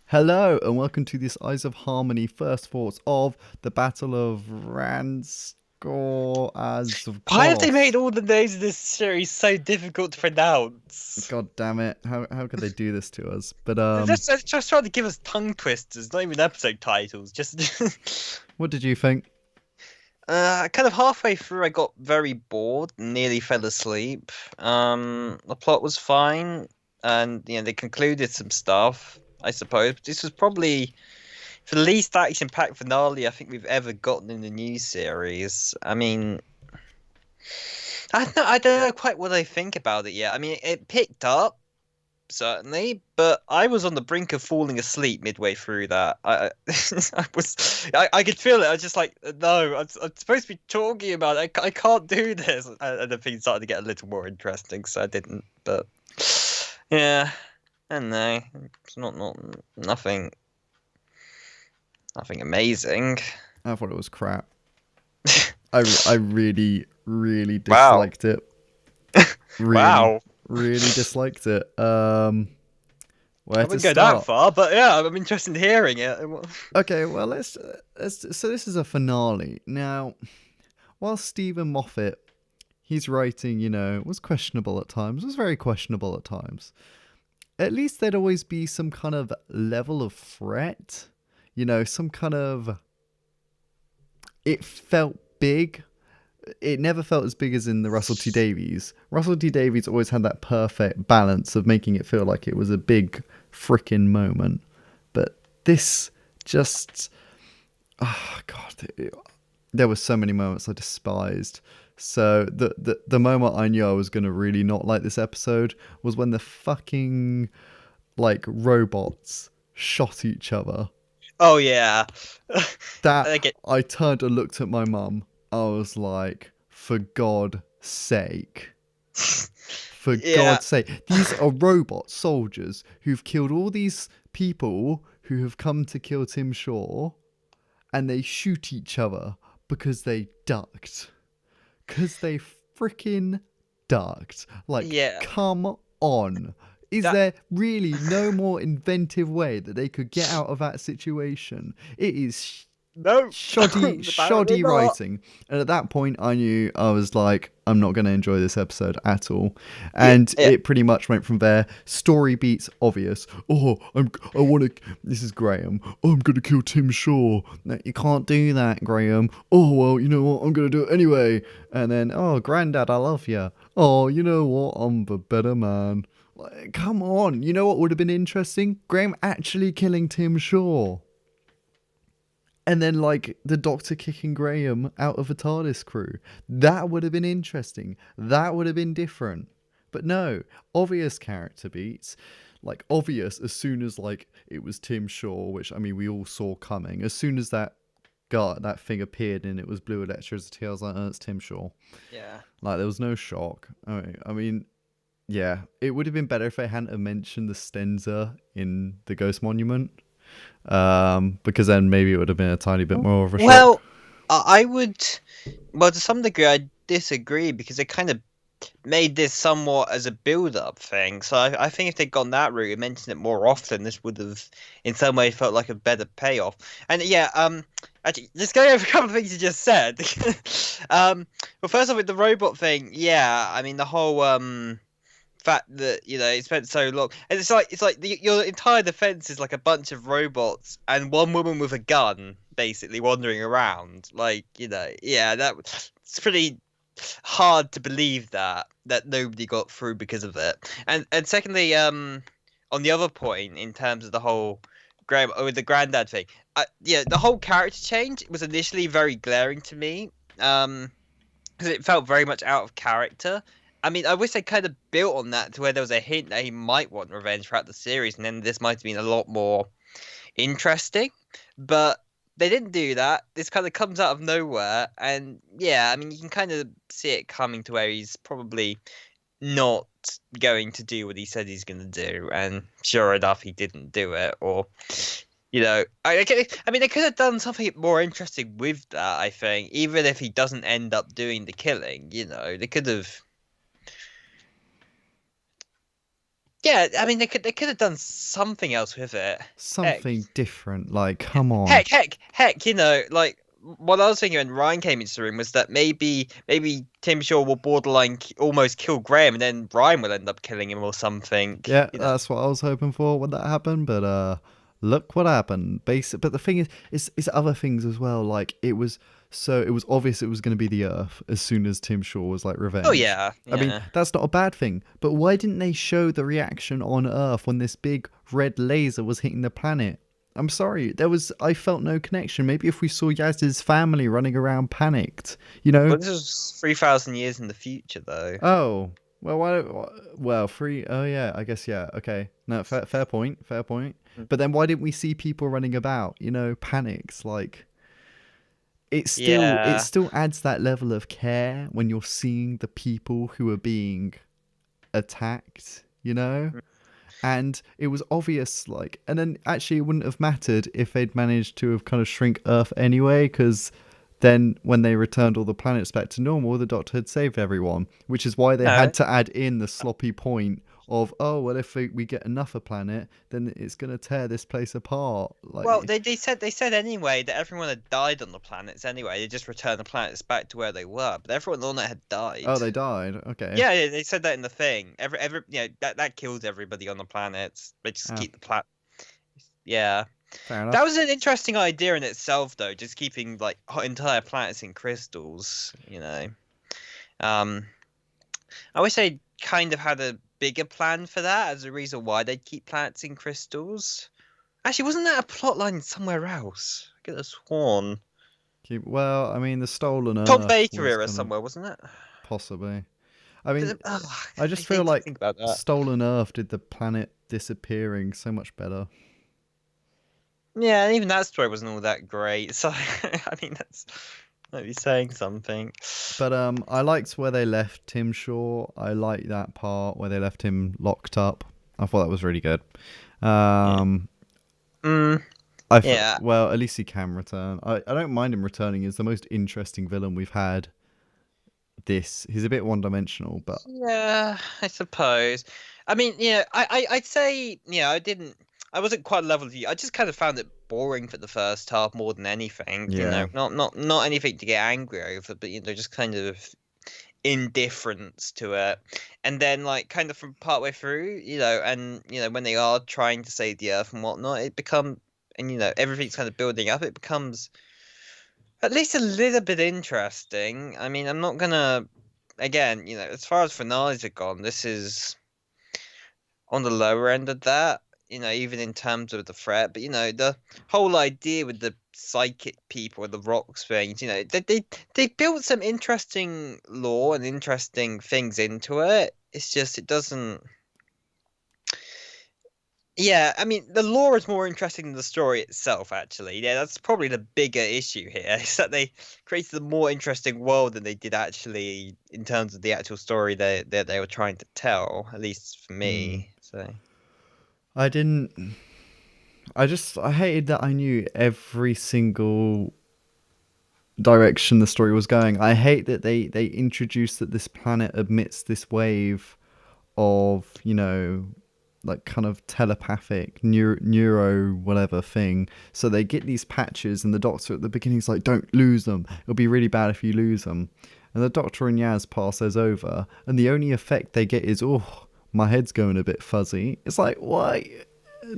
Hello and welcome to this Eyes of Harmony first thoughts of the Battle of Ranskoof as of Why have they Kolos. made all the names of this series so difficult to pronounce? God damn it! How could they do this to us? But They're just trying to give us tongue twisters, not even episode titles. Just what did you think? kind of halfway through, I got very bored, and nearly fell asleep. The plot was fine, and they concluded some stuff, I suppose. But this was probably the least action-packed finale I think we've ever gotten in the new series. I mean, I don't know quite what I think about it yet. I mean, it picked up, certainly, but I was on the brink of falling asleep midway through that. I could feel it. I was just like, no, I'm supposed to be talking about it. I can't do this. And the thing started to get a little more interesting, so I didn't. But yeah, I don't know. It's not nothing amazing. I thought it was crap. I really Wow, disliked it. Really, wow. really disliked it. Where I to wouldn't go that start? far, but yeah, I'm interested in hearing it. Okay, well let's. So this is a finale now. While Stephen Moffat, his writing, was questionable at times, was very questionable at times. At least there'd always be some kind of level of threat, some kind of. It felt big. It never felt as big as in the Russell T Davies. Russell T Davies always had that perfect balance of making it feel like it was a big frickin' moment. But this just. Oh, God. There were so many moments I despised. So the moment I knew I was gonna really not like this episode was when the fucking robots shot each other. Oh yeah, That I get. I turned and looked at my mum. I was like, for God's sake. For Yeah. God's sake. These are robot soldiers who've killed all these people who have come to kill Tim Shaw, and they shoot each other because they ducked. Because they freaking ducked. Like, Yeah, come on. Is that there really no more inventive way that they could get out of that situation? It is no, apparently shoddy not. writing. And at that point, I knew I was like, I'm not going to enjoy this episode at all. Yeah, And yeah, it pretty much went from there. Story beats obvious. I want to. This is Graham. Oh, I'm going to kill Tim Shaw. No, you can't do that, Graham. Oh well, you know what? I'm going to do it anyway. And then, oh, Granddad, I love you. Oh, you know what? I'm the better man. Like, come on. You know what would have been interesting? Graham actually killing Tim Shaw. And then, the Doctor kicking Graham out of a TARDIS crew. That would have been interesting. That would have been different. But no, obvious character beats. Obvious as soon as, it was Tim Shaw, which, I mean, we all saw coming. As soon as that thing appeared and it was blue electricity, I was like, oh, it's Tim Shaw. yeah. There was no shock. I mean, yeah, it would have been better if they hadn't have mentioned the Stenza in the Ghost Monument, because then maybe it would have been a tiny bit more of a shock. Well, I would. Well, to some degree, I disagree because they kind of made this somewhat as a build-up thing. So I think if they'd gone that route and mentioned it more often, this would have, in some way, felt like a better payoff. And yeah, actually, just going over a couple of things you just said. Well, first off, with the robot thing, yeah, I mean the whole fact that it spent so long, and your entire defense is like a bunch of robots and one woman with a gun basically wandering around, yeah, it's pretty hard to believe that nobody got through because of it. And secondly, on the other point, in terms of the whole with the granddad thing, yeah, the whole character change was initially very glaring to me, because it felt very much out of character. I mean, I wish they kind of built on that to where there was a hint that he might want revenge throughout the series, and then this might have been a lot more interesting. But they didn't do that. This kind of comes out of nowhere, and yeah, I mean, you can kind of see it coming to where he's probably not going to do what he said he's going to do, and sure enough, he didn't do it. Or I mean, they could have done something more interesting with that. I think, even if he doesn't end up doing the killing, they could have. Yeah, I mean they could have done something else with it. Heck, Something different. Like, come on. heck, like what I was thinking when Ryan came into the room was that maybe Tim Shaw will borderline almost kill Graham, and then Ryan will end up killing him or something. Yeah, You know. that's what I was hoping for when that happened, but look what happened. Basic, but the thing is, it's other things as well. Like it was obvious it was going to be the Earth as soon as Tim Shaw was like Oh revenge. yeah, I mean, yeah. that's not a bad thing, but why didn't they show the reaction on Earth when this big red laser was hitting the planet? I'm sorry, I felt no connection. Maybe if we saw Yaz's family running around panicked, you know, Well, this was 3,000 years in the future, though. oh, well, well, free. Oh, yeah, I guess, yeah. Okay. No, fair point. Fair point. Mm. But then why didn't we see people running about, panics? Like, it Yeah. still adds that level of care when you're seeing the people who are being attacked, you know? Mm. And it was obvious, like, and then actually it wouldn't have mattered if they'd managed to have kind of shrink Earth anyway, because then when they returned all the planets back to normal, the Doctor had saved everyone, which is why they No. had to add in the sloppy point of, oh, well, if we get another planet, then it's going to tear this place apart. Well, Like, they said anyway that everyone had died on the planets anyway. They just returned the planets back to where they were, but everyone on it had died. oh, they died. Okay. Yeah, they said that in the thing. That kills everybody on the planets. They just Oh, keep the planet. Yeah, fair that enough. was an interesting idea in itself, though. Just keeping like entire planets in crystals. Um, I wish they kind of had a bigger plan for that as a reason why they'd keep planets in crystals. Actually, wasn't that a plot line somewhere else? I could have sworn. Well, I mean, the stolen Tom Earth Baker was era kind of somewhere, wasn't it? possibly. I mean, I I just feel need to like think about that. Stolen Earth did the planet disappearing so much better. Yeah, and even that story wasn't all that great. So, I mean, that's might be saying something. But I liked where they left Tim Shaw. I like that part where they left him locked up. I thought that was really good. Yeah. Um, Mm, yeah. well, at least he can return. I don't mind him returning. He's the most interesting villain we've had. He's a bit one dimensional, but Yeah, I suppose. I mean, I'd say, I wasn't quite level with you. I just kind of found it boring for the first half more than anything. yeah. Not anything to get angry over, but just kind of indifference to it. And then, like, kind of from partway through, and when they are trying to save the Earth and whatnot, and everything's kind of building up. It becomes at least a little bit interesting. I mean, I'm not gonna again, as far as finales are gone, this is on the lower end of that. Even in terms of the threat, but the whole idea with the psychic people and the rocks things, they built some interesting lore and interesting things into it. It's just it doesn't. Yeah, I mean, the lore is more interesting than the story itself, actually. Yeah, that's probably the bigger issue here, is that they created a more interesting world than they did actually in terms of the actual story that they were trying to tell, at least for Hmm. me. So, I didn't. I hated that I knew every single direction the story was going. I hate that they introduced that this planet emits this wave of, like kind of telepathic neuro whatever thing. So they get these patches, and the Doctor at the beginning is like, "Don't lose them. It'll be really bad if you lose them." And the Doctor and Yaz pass those over, and the only effect they get is, "Oh, my head's going a bit fuzzy." It's like, why?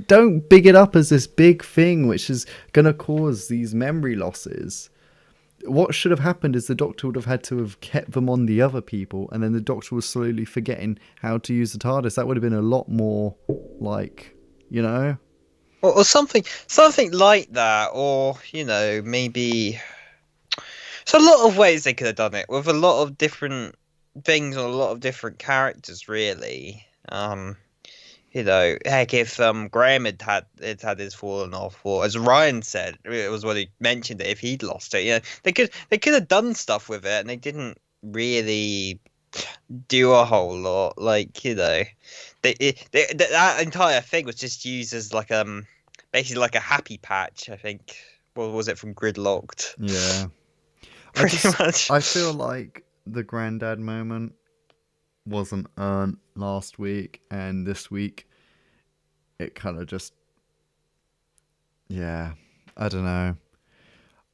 Don't big it up as this big thing which is gonna cause these memory losses. What should have happened is the Doctor would have had to have kept them on the other people, and then the Doctor was slowly forgetting how to use the TARDIS. That would have been a lot more like, you know? or something like that, or maybe. So a lot of ways they could have done it with a lot of different things and a lot of different characters, really. Heck, if Graham had his fallen off, or as Ryan said, it was what he mentioned that if he'd lost it, they could have done stuff with it, and they didn't really do a whole lot. Like that entire thing was just used as like basically like a happy patch. I think. What was it from Gridlocked? Yeah. Pretty much. I feel like the granddad moment wasn't earned last week, and this week it kind of just, yeah, I don't know.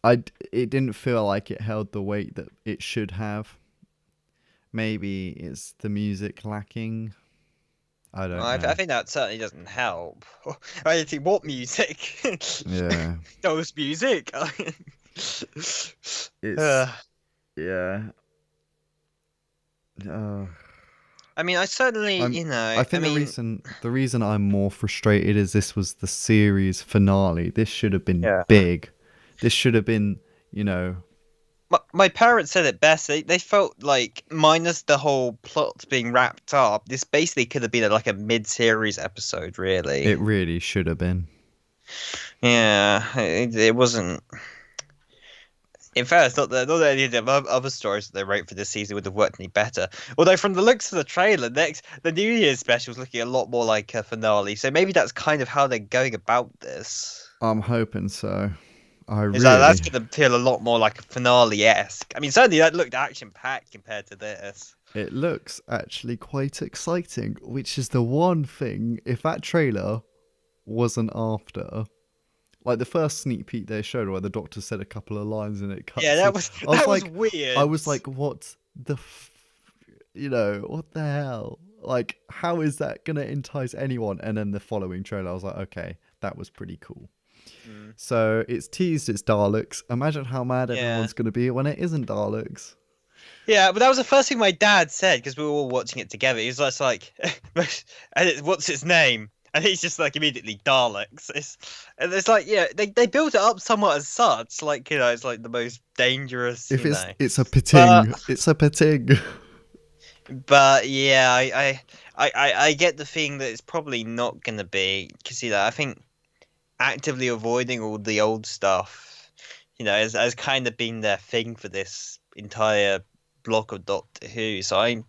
It didn't feel like it held the weight that it should have. Maybe it's the music lacking. I Well, don't I know. think that certainly doesn't help. I think what music? Yeah, Those music. it's Uh, yeah. Uh, I mean, I certainly, I'm. I I think mean, the reason I'm more frustrated is this was the series finale. This should have been yeah. big. This should have been, you know, My parents said it best. They felt like, minus the whole plot being wrapped up, this basically could have been like a mid-series episode, really. it really should have been. Yeah, it wasn't. In fairness, not that any of the other stories that they wrote for this season would have worked any better. Although, from the looks of the trailer, the New Year's special is looking a lot more like a finale. So maybe that's kind of how they're going about this. I'm hoping so. I Is that really. that's going to feel a lot more like a finale-esque. I mean, certainly that looked action-packed compared to this. It looks actually quite exciting, which is the one thing. If that trailer wasn't after, like the first sneak peek they showed, where the doctor said a couple of lines and it Yeah, cuts, that was I weird. was like, what the, what the hell? Like, how is that gonna entice anyone? And then the following trailer, I was like, okay, that was pretty cool. Mm, So it's teased it's Daleks. Imagine how mad yeah. everyone's gonna be when it isn't Daleks. Yeah, but that was the first thing my dad said because we were all watching it together. He was just like, what's its name? And he's just like immediately Daleks. And it's like, yeah, they built it up somewhat as such, like it's like the most dangerous, If it's a But pitting, it's a pitting. but yeah, I get the feeling that it's probably not gonna be because I think actively avoiding all the old stuff, has kind of been their thing for this entire block of Doctor Who. So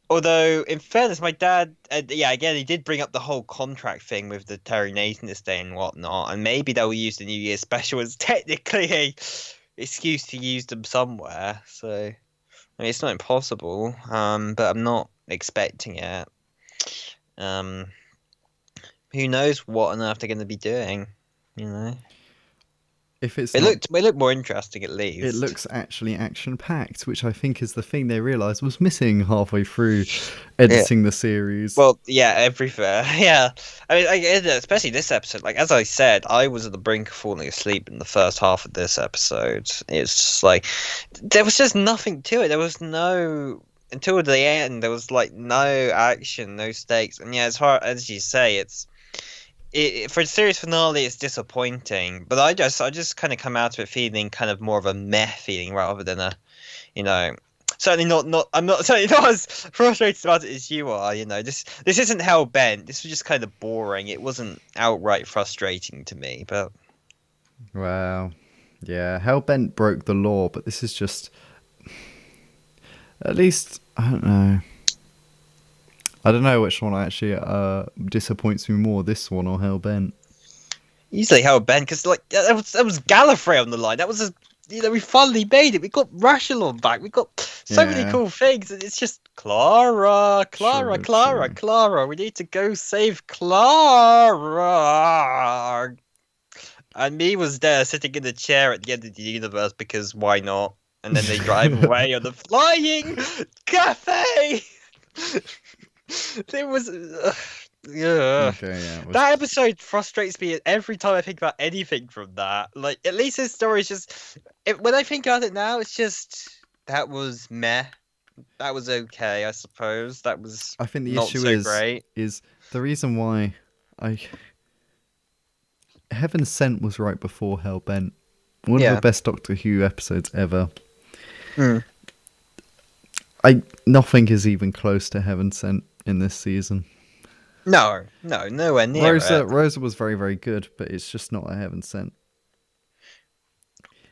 although in fairness, my dad, yeah, again, he did bring up the whole contract thing with the Terry Nathan estate and whatnot, and maybe they'll use the New Year special as technically a excuse to use them somewhere. So I mean, it's not impossible, but I'm not expecting it. Um, who knows what on earth they're going to be doing? You know. If it's It not, looked more interesting at it least. looks actually action packed, which I think is the thing they realised was missing halfway through Yeah. editing the series. Well, yeah, everywhere. Yeah. I mean, especially this episode. Like as I said, I was at the brink of falling asleep in the first half of this episode. It's just like there was just nothing to it. There was no until the end. There was like no action, no stakes. And yeah, as hard as you say, for a series finale, it's disappointing. But I just kind of come out of it feeling kind of more of a meh feeling rather than a, you know, certainly not. I'm not certainly not as frustrated about it as you are. This isn't Hell Bent. This was just kind of boring. It wasn't outright frustrating to me, but Wow. Yeah, Hellbent broke the law, but this is just. At least, I don't know. I don't know which one actually disappoints me more, this one or Hellbent. easily Hell Bent because like that was Gallifrey on the line. That was we finally made it. We got Rashalon back. We got so many Yeah, cool things. And it's just Clara, Clara, true, Clara, true. Clara. We need to go save Clara. And me was there sitting in the chair at the end of the universe because why not? And then they drive away on the flying cafe. It was. Yeah. Okay, yeah, it was. That episode frustrates me every time I think about anything from that. Like, at least this story is just. When I think about it now, it's just. That was meh. That was okay, I suppose. That was I think the not issue so great. is the reason why I Heaven Sent was right before Hellbent. One of the Yeah. best Doctor Who episodes ever. Mm. Nothing is even close to Heaven Sent in this season. No, nowhere near it. Rosa was very, very good, but it's just not a Heaven Sent.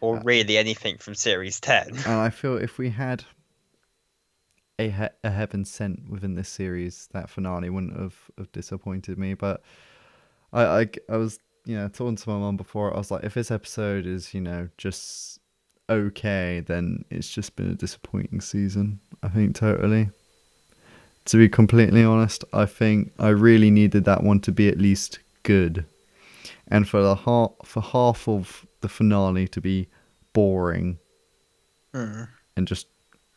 Or really anything from Series 10. And I feel if we had a Heaven Sent within this series, that finale wouldn't have disappointed me. But I was talking to my mum before. I was like, if this episode is just okay, then it's just been a disappointing season. I think totally. To be completely honest, I think I really needed that one to be at least good, and for half of the finale to be boring Hmm. and just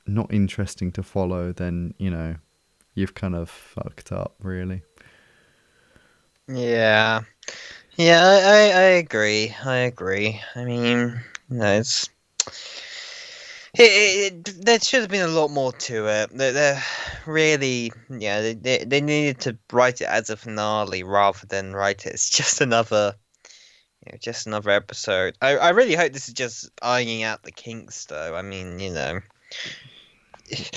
not interesting to follow, then you've kind of fucked up, really. Yeah. Yeah, I agree. I agree. I mean, it's there should have been a lot more to it. They're really, yeah, they needed to write it as a finale rather than write it as just another, just another episode. I really hope this is just ironing out the kinks, though. I mean,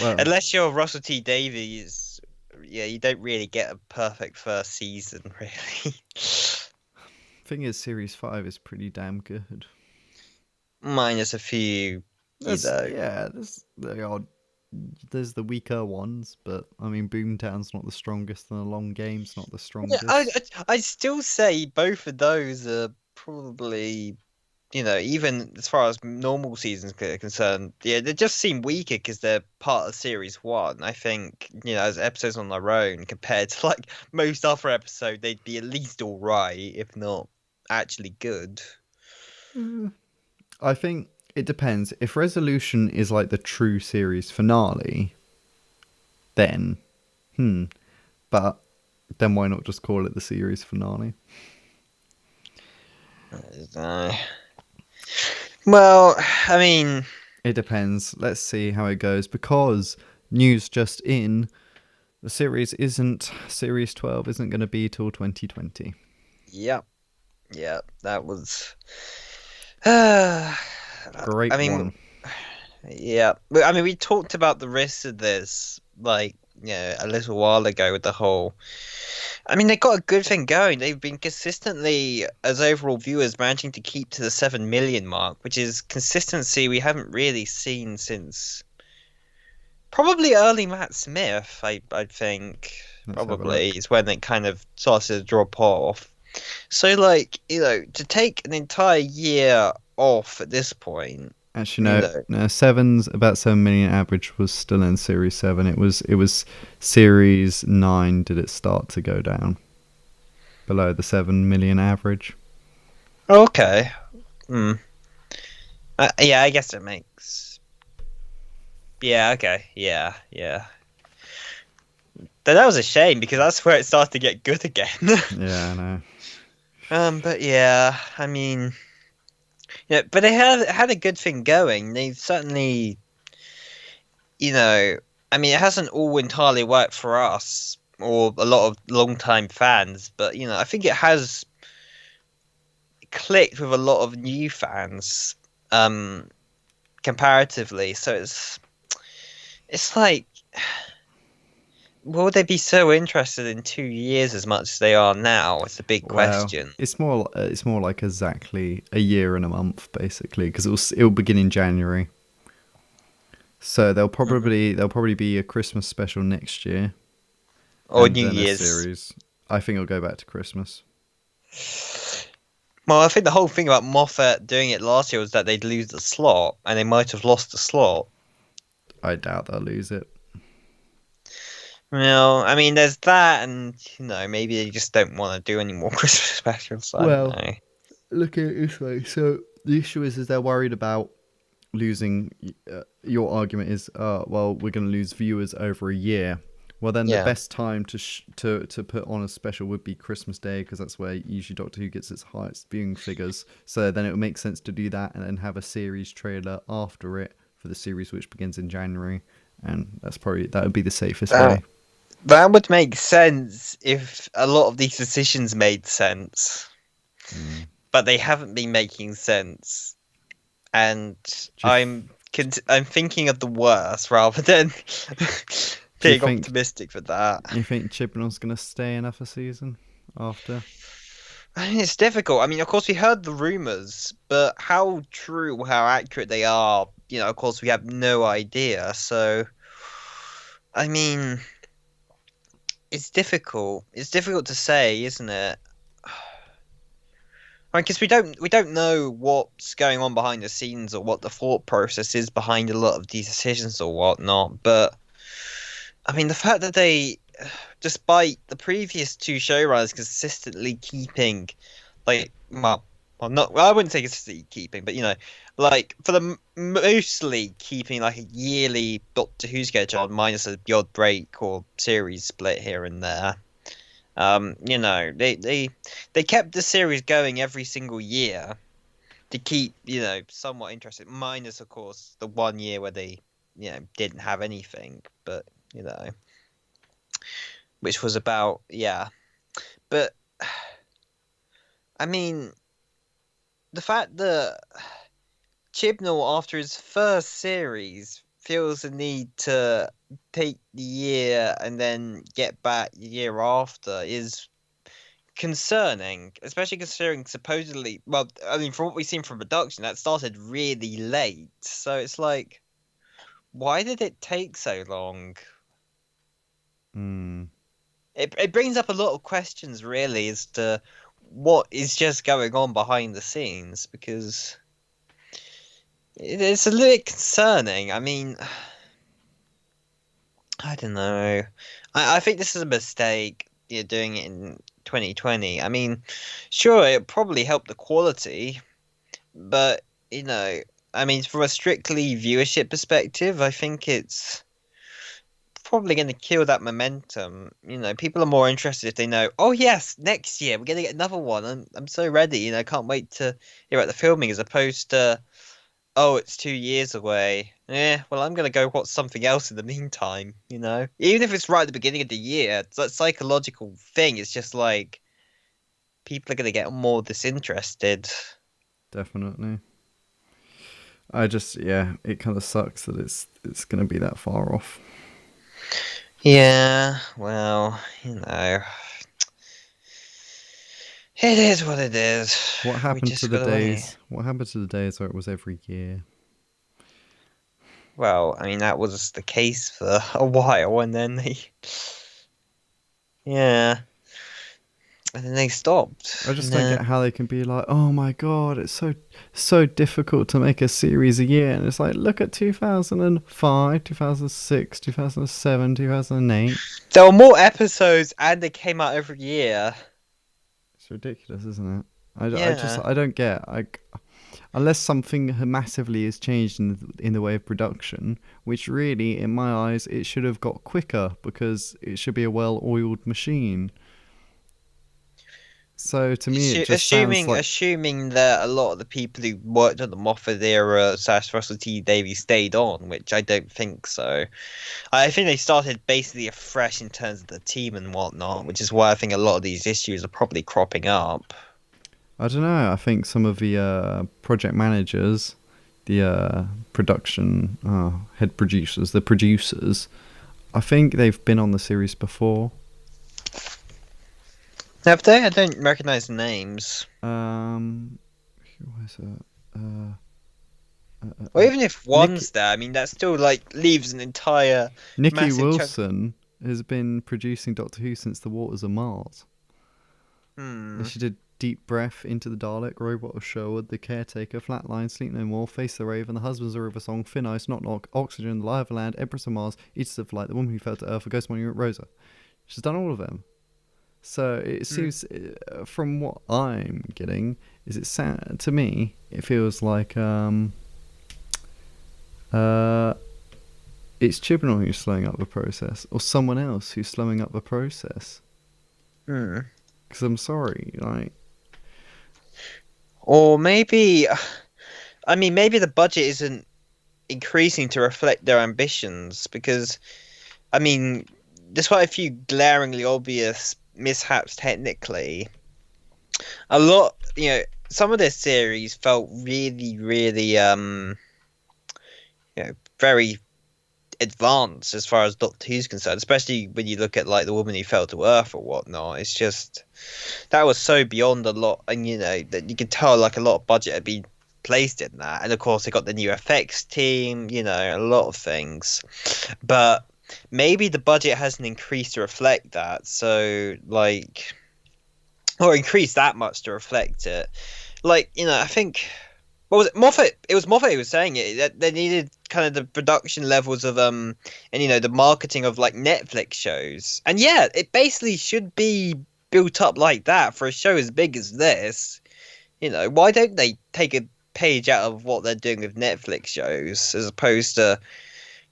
Well, unless you're Russell T Davies, yeah, you don't really get a perfect first season, really. thing is, series 5 is pretty damn good. Minus a few, you There's know. yeah, there's the weaker ones, but I mean, Boomtown's not the strongest, and the long game's not the Yeah, I, strongest. I I'd still say both of those are probably, even as far as normal seasons are concerned, yeah, they just seem weaker because they're part of series one. I think, as episodes on their own compared to like most other episodes, they'd be at least all right, if not actually good. Mm. I think it depends. If Resolution is like the true series finale, then but then why not just call it the series finale? Uh, well, I mean, It depends. Let's see how it goes, because news just in, the series 12 isn't going to be till 2020. yeah, yeah, that was. I Great mean, one. yeah, I mean, we talked about the risks of this, like, a little while ago with the whole. I mean, they got a good thing going. They've been consistently, as overall viewers, managing to keep to the 7 million mark, which is consistency we haven't really seen since probably early Matt Smith. I think Let's have a probably look. is when it kind of started to drop off. So, like, to take an entire year off at this point, Actually, you no. know. No, Seven's about 7 million average was still in Series 7. It was Series 9 did it start to go down below the 7 million average. Okay. Hmm. Yeah, I guess it makes. Yeah. Okay. Yeah. Yeah. But that was a shame because that's where it started to get good again. Yeah, I know. But yeah, I mean, yeah, but they had a good thing going. They've certainly, you know, I mean, it hasn't all entirely worked for us or a lot of long-time fans, but I think it has clicked with a lot of new fans, um, comparatively. So it's like, will they be so interested in 2 years as much as they are now? It's a big Well, question. it's more like exactly a year and a month, basically, because it'll begin in January. So Mhm. there'll probably be a Christmas special next year, Or and New then a Year's. series. I think it'll go back to Christmas. Well, I think the whole thing about Moffat doing it last year was that they'd lose the slot, and they might have lost the slot. I doubt they'll lose it. Well, I mean, there's that, and maybe they just don't want to do any more Christmas specials. I don't Well, know. look at it this way. So the issue is they're worried about losing. Your argument is, well, we're going to lose viewers over a year. Well, then the Yeah. best time to put on a special would be Christmas Day, because that's where usually Doctor Who gets its highest viewing figures. So then it would make sense to do that and then have a series trailer after it for the series, which begins in January. And that would be the safest That way. that would make sense if a lot of these decisions made sense, Mm. but they haven't been making sense, and Do you I'm thinking of the worst rather than do you being think optimistic for that. Chibnall's gonna stay another season after? I mean, it's difficult. I mean, of course, we heard the rumors, but how true, how accurate they are, of course, we have no idea. So, I mean, it's difficult. It's difficult to say, isn't it? Because we don't know what's going on behind the scenes or what the thought process is behind a lot of these decisions or whatnot. But I mean, the fact that they, despite the previous two showrunners consistently keeping, like, I wouldn't say consistently keeping, but like for the mostly keeping like a yearly Doctor Who schedule minus a the odd break or series split here and there. They kept the series going every single year to keep, somewhat interested. Minus, of course, the 1 year where they, didn't have anything, but you know, which was about, yeah. But I mean, the fact that Chibnall, after his first series, feels the need to take the year and then get back the year after is concerning, especially considering supposedly, well, I mean, from what we've seen from production, that started really late. So it's like, why did it take so long? Hmm. It brings up a lot of questions, really, as to what is just going on behind the scenes, because it's a little bit concerning. I mean, I don't know. I think this is a mistake, doing it in 2020. I mean, sure, it probably helped the quality, but I mean, from a strictly viewership perspective, I think it's probably going to kill that momentum. People are more interested if they know, oh yes, next year we're going to get another one. I'm so ready. Can't wait to hear about the filming, as opposed to, oh, it's 2 years away. Yeah, well, I'm going to go watch something else in the meantime. Even if it's right at the beginning of the year, it's that psychological thing. It's just like people are going to get more disinterested. Definitely. Yeah, it kind of sucks that it's going to be that far off. Yeah, well, it is what it is. What We happened to just the gotta wait. days? What happened to the days where it was every year? Well, I mean, that was the case for a while, and then yeah, and then they stopped, I and just don't get then how they can be like, oh my god, it's so difficult to make a series a year, and it's like, look at 2005, 2006, 2007, 2008. there were more episodes, and they came out every year. It's ridiculous, isn't it? Yeah. I don't get unless something massively has changed in the way of production, which really, in my eyes, it should have got quicker because it should be a well-oiled machine. So to me, it just sounds like Assuming that a lot of the people who worked on the Moffat era / Russell T Davies stayed on, which I don't think so. I think they started basically afresh in terms of the team and whatnot, which is why I think a lot of these issues are probably cropping up. I don't know. I think some of the project managers, the production head producers, the producers, I think they've been on the series before. Have they? I don't recognize the names. Who was it? Or even if Nick one's there, I mean, that still like leaves an entire Nikki massive chunk. Wilson has been producing Doctor Who since The Waters of Mars. Hmm. She did Deep Breath, Into the Dalek, Robot of Sherwood, The Caretaker, Flatline, Sleep No More, Face the Raven, The Husbands of River Song, Thin Ice, Knock Knock, Oxygen, The Lie of the Land, Empress of Mars, Eaters of Light, The Woman Who Fell to Earth, A Ghost Monument, Rosa. She's done all of them. So it Hmm. seems, from what I'm getting, to me, it feels like it's Chibnall who's slowing up the process, or someone else who's slowing up the process. Hmm. Because I'm sorry, like, Or maybe, I mean, maybe the budget isn't increasing to reflect their ambitions, because, I mean, despite a few glaringly obvious mishaps technically, a lot, some of this series felt really, really, very advanced as far as Doctor Who's concerned, especially when you look at like the woman who fell to Earth or whatnot. It's just that was so beyond a lot, and that you could tell like a lot of budget had been placed in that, and of course they got the new effects team, a lot of things, but maybe the budget hasn't increased to reflect that, so like, or increased that much to reflect it. like I think what was it? Moffat. It was Moffat who was saying it that they needed kind of the production levels of and the marketing of like Netflix shows. And yeah, it basically should be built up like that for a show as big as this. Why don't they take a page out of what they're doing with Netflix shows as opposed to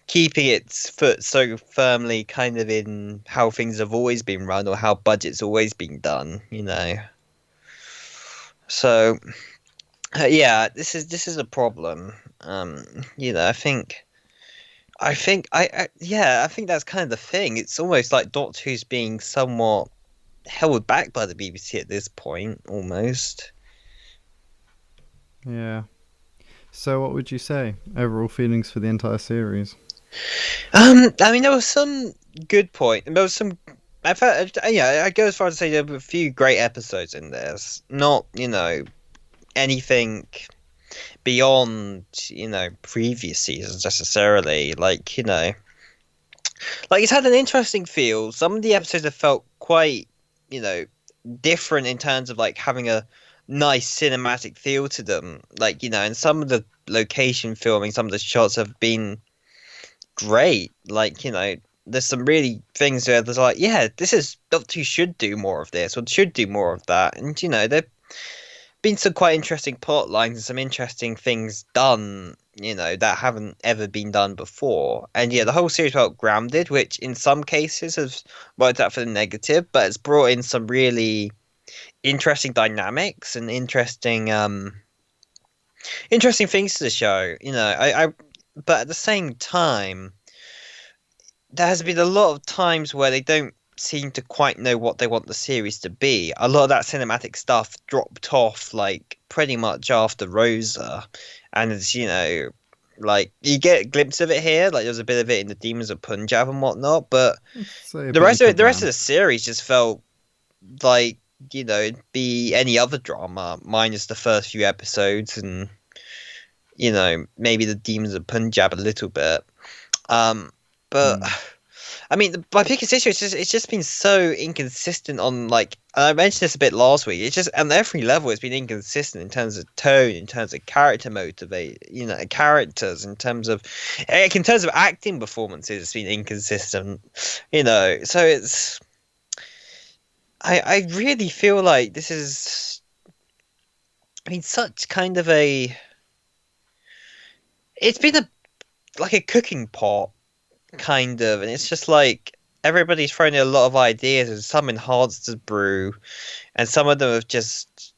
keeping its foot so firmly kind of in how things have always been run or how budgets always been done. So yeah, this is a problem. I think that's kind of the thing. It's almost like Doctor Who's being somewhat held back by the BBC at this point, almost. Yeah. So, what would you say? Overall feelings for the entire series? I mean, there was some good point. There was some. I felt, yeah, I go as far as to say there were a few great episodes in this. Not, anything beyond, previous seasons necessarily. Like it's had an interesting feel. Some of the episodes have felt quite, you know, different in terms of like having a nice cinematic feel to them. And some of the location filming, some of the shots have been great. There's some really things where there's like, yeah, this is Doctor Who should do more of this or should do more of that. And there've been some quite interesting plot lines and some interesting things done, that haven't ever been done before. And yeah, the whole series felt grounded, which in some cases has worked out for the negative, but it's brought in some really interesting dynamics and interesting things to the show. But at the same time, there has been a lot of times where they don't seem to quite know what they want the series to be. A lot of that cinematic stuff dropped off like pretty much after Rosa, and it's like you get a glimpse of it here. Like there's a bit of it in the Demons of Punjab and whatnot, but I'd say a the bit in rest of it, the rest of Kablam. the series just felt like it'd be any other drama minus the first few episodes and maybe the Demons of Punjab a little bit. But Mm. I mean, my biggest issue is it's just been so inconsistent on like, and I mentioned this a bit last week. It's just on every level, it's been inconsistent in terms of tone, in terms of character motivate, characters, in terms of acting performances, it's been inconsistent. So I really feel like this is, I mean, such kind of it's been like a cooking pot kind of, and it's just like everybody's thrown in a lot of ideas, and some enhanced the brew, and some of them have just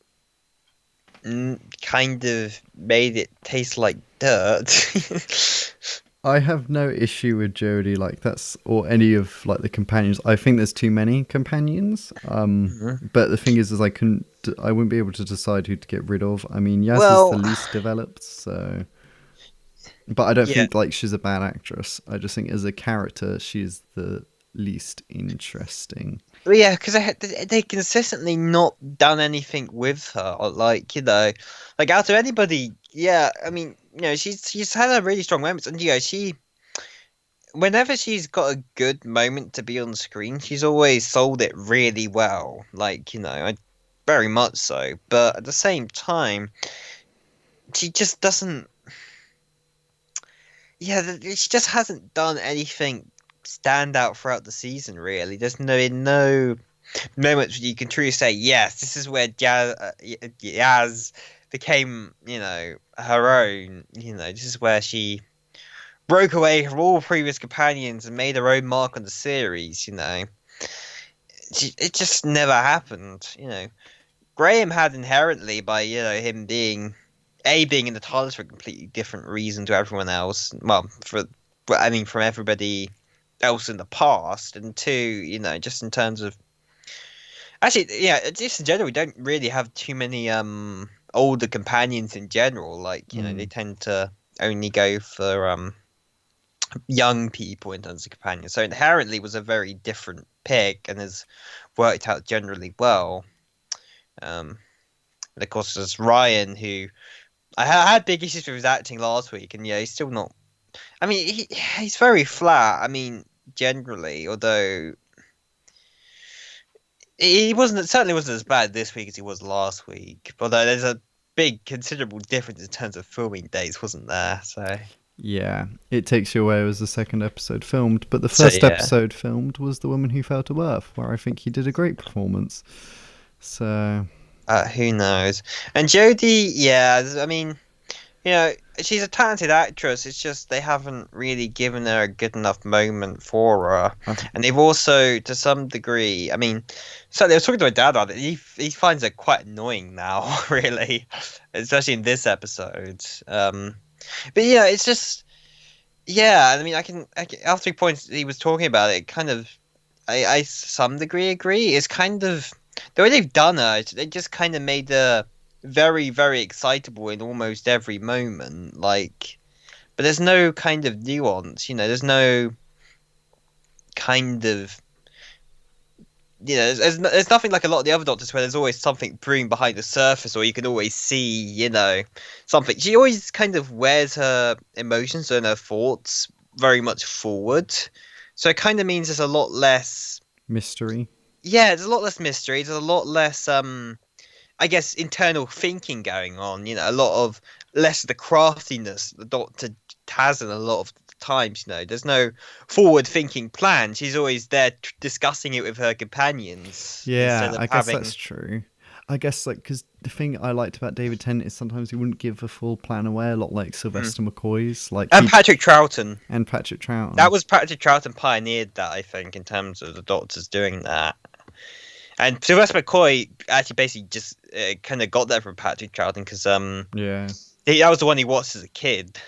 kind of made it taste like dirt. I have no issue with Jodie, like that's or any of like the companions. I think there's too many companions. Mhm. But the thing is I wouldn't be able to decide who to get rid of. I mean, Yaz is the Well, least developed, so. But I don't yeah, think like she's a bad actress. I just think as a character, she's the least interesting. but yeah, because they consistently not done anything with her, or like out of anybody. Yeah, I mean, she's had a really strong moments, and she whenever she's got a good moment to be on screen, she's always sold it really well. Very much so. But at the same time, she just doesn't. Yeah, she just hasn't done anything stand out throughout the season. Really, there's no moments where you can truly say, yes, this is where Yaz became, her own. This is where she broke away from all previous companions and made her own mark on the series. It just never happened. Graham had inherently by him being in the TARDIS for a completely different reason to everyone else. Well, from everybody else in the past, and two, just in terms of actually, yeah, just in general, we don't really have too many older companions in general. They Mm. tend to only go for young people in terms of companions. So inherently was a very different pick and has worked out generally well. And of course, there's Ryan, who I had big issues with his acting last week, and yeah, he's still not. I mean, he's very flat. I mean, generally, although he wasn't certainly wasn't as bad this week as he was last week. Although there's a big, considerable difference in terms of filming dates, wasn't there? Yeah, it takes you away was the second episode filmed, but the So first yeah. episode filmed was The Woman Who Fell to Earth, where I think he did a great performance. So Who knows? And Jodie, yeah, I mean, she's a talented actress. It's just they haven't really given her a good enough moment for her. I, And they've also, to some degree, I mean, so I was talking to my dad about it. He finds her quite annoying now, really, especially in this episode. But yeah, it's just, yeah. I mean, I can after he points he was talking about it, kind of, I to some degree agree. It's kind of the way they've done it. They just kind of made her very, very excitable in almost every moment. Like, but there's no kind of nuance. There's no kind of there's nothing like a lot of the other Doctors where there's always something brewing behind the surface, or you can always see something. She always kind of wears her emotions and her thoughts very much forward, so it kind of means there's a lot less. mystery. Yeah, there's a lot less mystery. There's a lot less I guess internal thinking going on. A lot of less of the craftiness the Doctor has in a lot of times. There's no forward-thinking plan. She's always there discussing it with her companions Yeah, instead of I guess having. that's true. I guess because the thing I liked about David Tennant is sometimes he wouldn't give a full plan away, a lot like Hmm. Sylvester McCoy's, And Patrick Troughton. and Patrick That Troughton. was Patrick Troughton pioneered that, I think, in terms of the Doctors doing that. And Sylvester McCoy actually basically just kind of got that from Patrick Troughton because Yeah, that was the one he watched as a kid,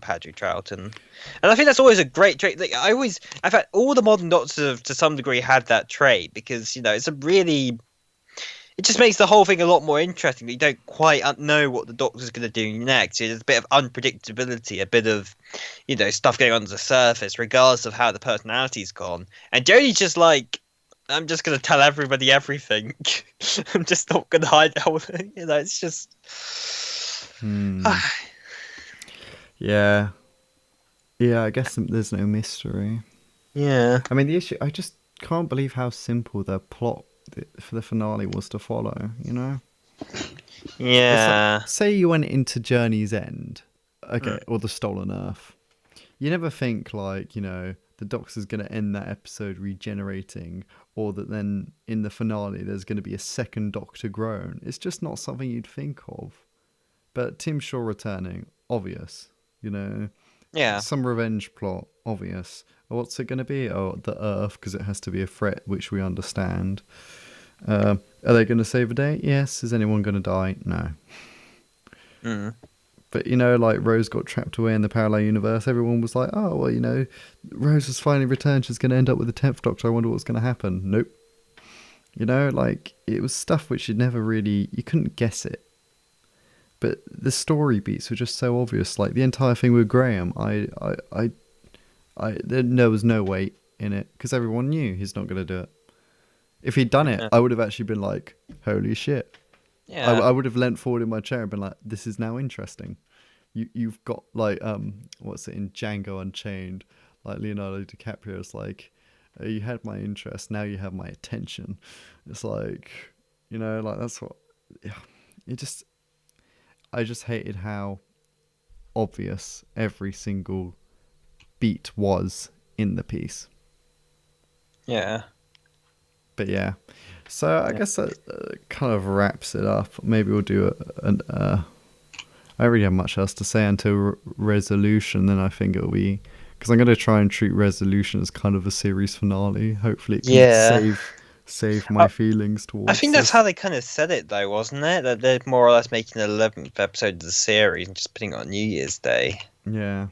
Patrick Troughton. And I think that's always a great trait. Like I've had all the modern Doctors have to some degree had that trait because it's a really, it just makes the whole thing a lot more interesting. You don't quite know what the Doctor's going to do next. There's a bit of unpredictability, a bit of stuff going under the surface, regardless of how the personality's gone. And Jodie's just like, I'm just going to tell everybody everything. I'm just not going to hide. It's just. hmm. yeah, yeah. I guess there's no mystery. Yeah. I mean, the issue. I just can't believe how simple the plot for the finale was to follow. Yeah. It's like, say you went into Journey's End, okay, Mm. or the Stolen Earth. You never think like the Doctor's going to end that episode regenerating, or that then in the finale there's going to be a second Doctor grown. It's just not something you'd think of. But Tim Shaw returning, obvious. Yeah. Some revenge plot, obvious. What's it going to be? Oh, the Earth, because it has to be a threat, which we understand. Are they going to save the day? Yes. Is anyone going to die? No. Mm. But like Rose got trapped away in the parallel universe. Everyone was like, "Oh, well, Rose has finally returned. She's going to end up with the 10th Doctor. I wonder what's going to happen." Nope. Like it was stuff which you couldn't guess it. But the story beats were just so obvious. Like the entire thing with Graham, there was no weight in it because everyone knew he's not going to do it. If he'd done it, Yeah. I would have actually been like, "Holy shit!" Yeah. I would have leant forward in my chair and been like, "This is now interesting." You've got like what's it in Django Unchained? Like Leonardo DiCaprio's like, "You had my interest, now you have my attention." It's like, like that's what. Yeah, I just hated how obvious every single beat was in the piece. Yeah. But yeah, so I guess that kind of wraps it up. Maybe we'll do I don't really have much else to say until Resolution. Then I think it'll be because I'm going to try and treat Resolution as kind of a series finale. Hopefully, it can Yeah. save my feelings towards. I think that's this. how they kind of said it, though, wasn't it? That they're more or less making the 11th episode of the series and just putting it on New Year's Day. Yeah,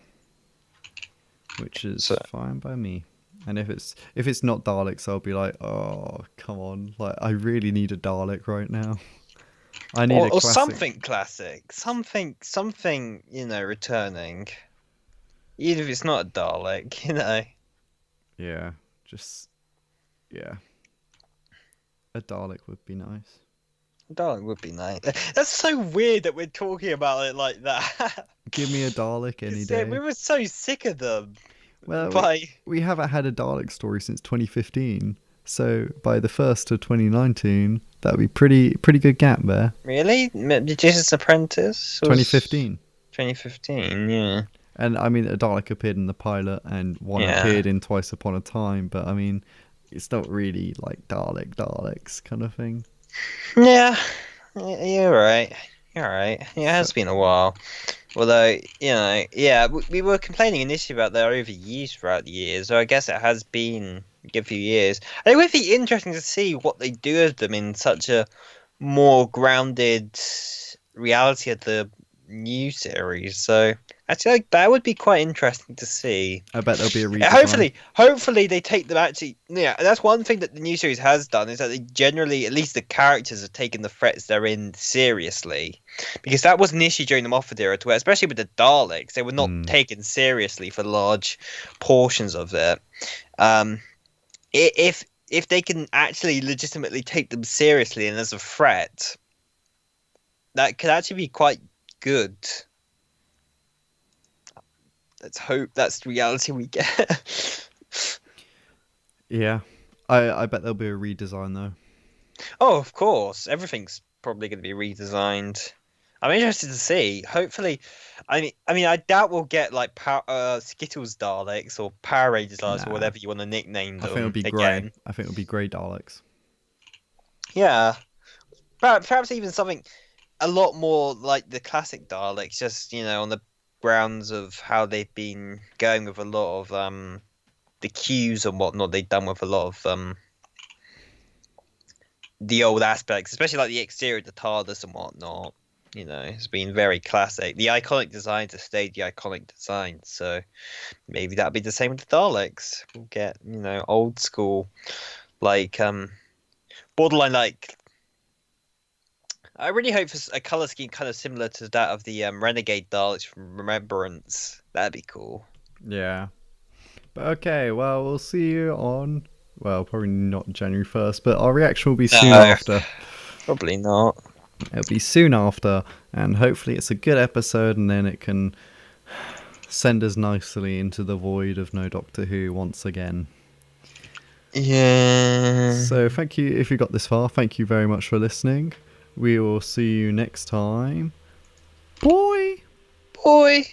which is So- fine by me. And if it's not Daleks, I'll be like, oh come on, like I really need a Dalek right now. I need a or classic. something classic, something returning. Even if it's not a Dalek. Yeah, yeah, a Dalek would be nice. Dalek would be nice. That's so weird that we're talking about it like that. Give me a Dalek any day. We were so sick of them. Well, By we haven't had a Dalek story since 2015. So by the 1st of 2019, That would be pretty good gap there. Really? Magician's Apprentice was 2015. 2015. Yeah. And I mean, a Dalek appeared in the pilot, and one Yeah. appeared in Twice Upon a Time. But I mean, it's not really like Daleks kind of thing. Yeah. You're right. You're right. Yeah, it has been a while. Although, yeah, we were complaining initially about their overuse throughout the years, so I guess it has been a good few years. And it would be interesting to see what they do with them in such a more grounded reality of the new series. So actually, like, that would be quite interesting to see. I bet there'll be a redesign. Hopefully they take them actually. Yeah, and that's one thing that the new series has done is that they generally, at least the characters, have taken the threats they're in seriously, because that was an issue during the Moffat era, to where, especially with the Daleks, they were not taken seriously for large portions of it. If they can actually legitimately take them seriously and as a threat, that could actually be quite good. Let's hope that's the reality we get. Yeah, I bet there'll be a redesign though. Oh, of course, everything's probably going to be redesigned. I'm interested to see. Hopefully, I mean, I doubt we'll get like Skittles Daleks or Power Rangers Daleks or whatever you want to nickname them. I think it'll be again. grey. I think it'll be grey Daleks. Yeah, perhaps even something a lot more like the classic Daleks, just on the grounds of how they've been going with a lot of the cues and whatnot they've done with a lot of the old aspects, especially like the exterior of the TARDIS and whatnot. It's been very classic. The iconic designs have stayed the iconic designs, so maybe that'll be the same with the Daleks. We'll get old school, like borderline like. I really hope for a color scheme kind of similar to that of the Renegade Daleks from Remembrance. That'd be cool. Yeah. But okay, well, we'll see you on, well, probably not January 1st, but our reaction will be soon after. Probably not. It'll be soon after, and hopefully it's a good episode, and then it can send us nicely into the void of no Doctor Who once again. Yeah. So thank you, if you got this far, thank you very much for listening. We will see you next time. Bye! Boy.